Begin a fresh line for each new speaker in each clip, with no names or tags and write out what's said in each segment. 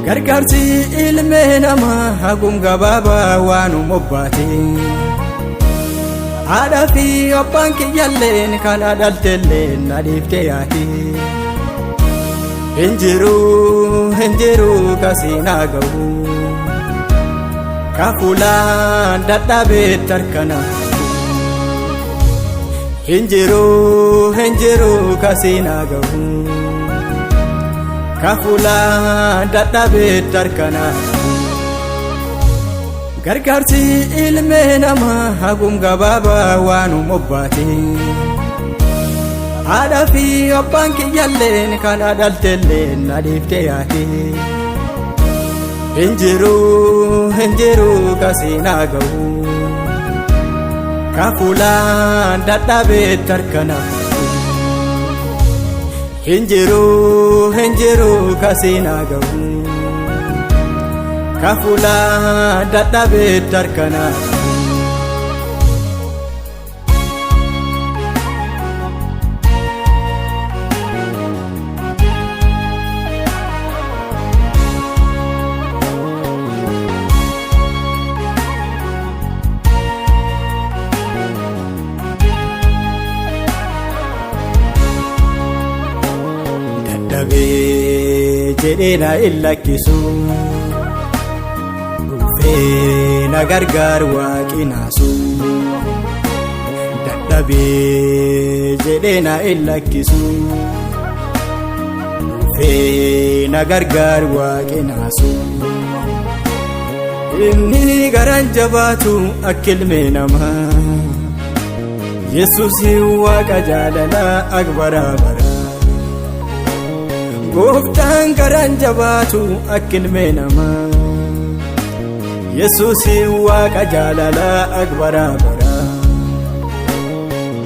gargaarsi ilmi namaa hagum gabaabaa waanuma obbaate haadhaa fi abbaan kiyyaalleen kan dhaltelleen na dhiiftee yaate hin jiru kasinaa ga'u kafulaan dadhabeetti harkana hin jiru kasinaa ga'u kafulaan dadhabeetti harkana gargaarsi ilmi namaa hagum gabaabaa waanuma obbaate haadhaa fi abbaan kiyyaalleen kan dhaltelleen na dhiiftee yaate hin jiru kasinaa ga'u kafulaan dadhabeetti harkana hin jiru kasinaa ga'u kafulaan dadhabeetti harkana dadhabee jedhee na illakkisu dhufee na gargaar waaqi naasu dadhabee jedhee na illakkisu dhufee na gargaar waaqi naasu inni garan jabaatu akka ilmi namaa Yesuusi waaqa jaalalaa akbaraa bara gooftaan garan jabaatu akka ilmi namaa Yesuusi waaqa jaalalaa akbaraa bara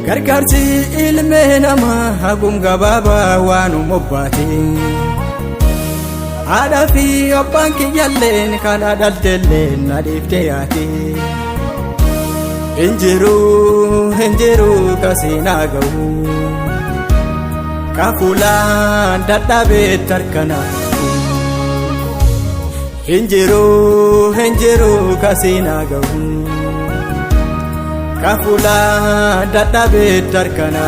gargaarsi ilmi namaa hagum gabaabaa waanuma obbaate haadhaa fi abbaan kiyyaalleen kan dhaltelleen na dhiiftee yaate hin jiru kasinaa ga'u kafulaan dadhabeetti harkana hin jiru kasinaa ga'u kafulaan dadhabeetti harkana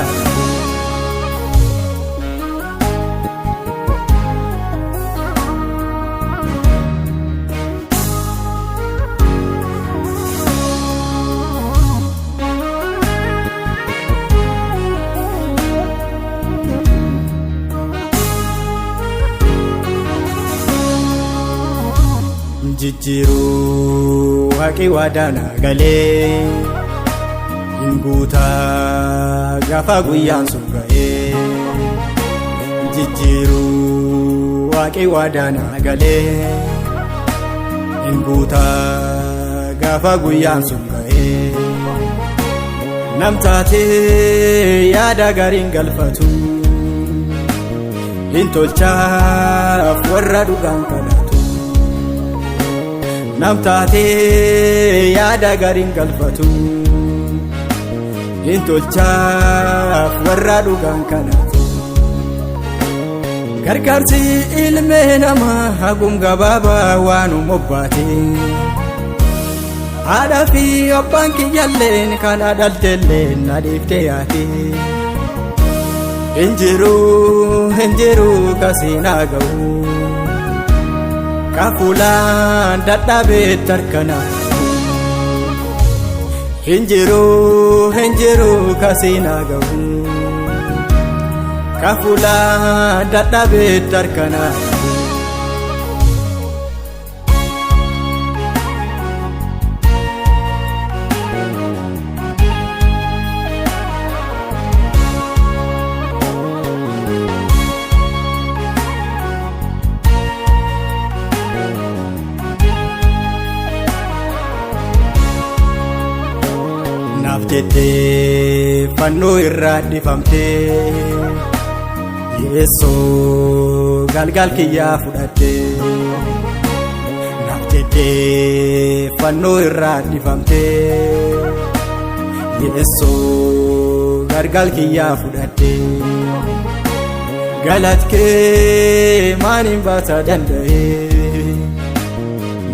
jijjiiruu waaqi waadaana galee hin guutaa gaafa guyyaan sun ga'ee jijjiiruu waaqi waadaana galee hin guutaa gaafa guyyaan sun ga'ee namtaatee yaada gariin galfatu hin tolchaaf warra dhugaan kadhatu namtaatee yaada gariin galfatu hin tolchaaf warra dhugaan kadhatu gargaarsi ilmi namaa hagum gabaabaa waanuma obbaate haadhaa fi abbaan kiyyaalleen kan dhaltelleen na dhiiftee yaate hin jiru kasinaa ga'u kafulaan dadhabeetti harkana hin jiru kasinaa ga'u kafulaan dadhabeetti harkana naaf jettee fannoo irraa difamte Yeesoo galgal kiyyaa fudhatte naaf jettee fannoo irraa difamte Yeesoo galgal kiyyaa fudhatte galat kee maaniin baasa danda'e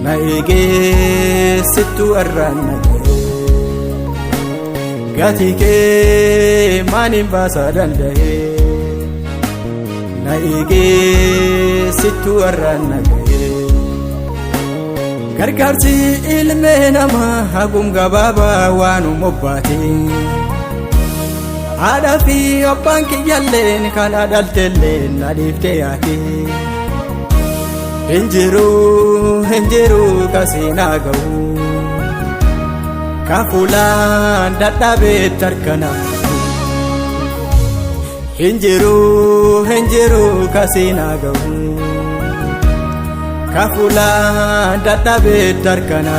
na eegee sittuu irraan naga'e gatii kee maaniin baasa danda'e na eegee sittuu irraan naga'e gargaarsi ilmee namaa hagum gabaabaa waanuma obbaate haadhaa fi abbaan kiyyaalleen kan adalteelleen na dhiiftee yaate hinjiru kasinaa ga'u kafulaan dadhabeet harkana hinjiru kasinaa ga'u kafulaan dadhabeet harkana